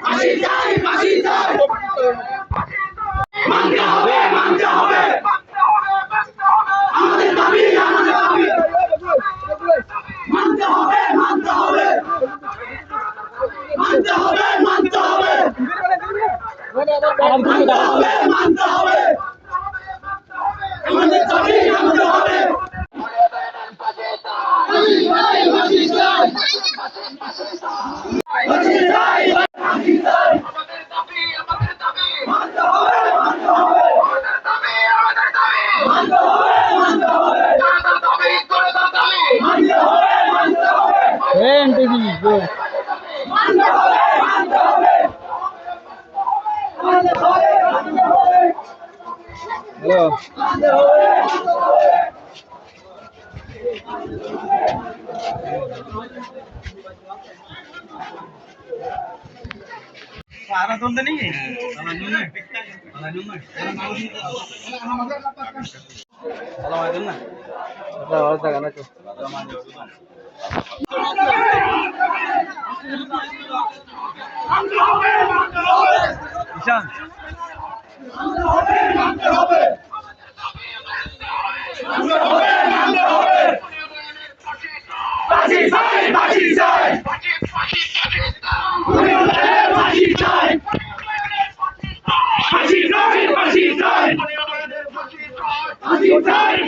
ফাঁসি চাই, ফাঁসি চাই। মানতে হবে, মানতে হবে। আমাদের দাবি, আমাদের দাবি। মানতে হবে, মানতে হবে। মানতে হবে, মানতে হবে। মানতে হবে, মানতে হবে। আমাদের দাবি মানতে হবে। ফাঁসি চাই, ফাঁসি চাই। ফাঁসি চাই, ফাঁসি চাই। আমাদের দাবি, আমাদের দাবি। মানতে হবে, মানতে হবে। আমাদের দাবি, আমাদের দাবি। মানতে হবে, মানতে হবে। জনতার দাবি, জনতার দাবি। মানতে হবে, মানতে হবে। মানতে হবে, মানতে হবে। মানতে হবে, মানতে হবে। হ্যালো, মানতে হবে, মানতে হবে। सारा सुन तो नहीं है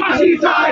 ফাঁসি চাই।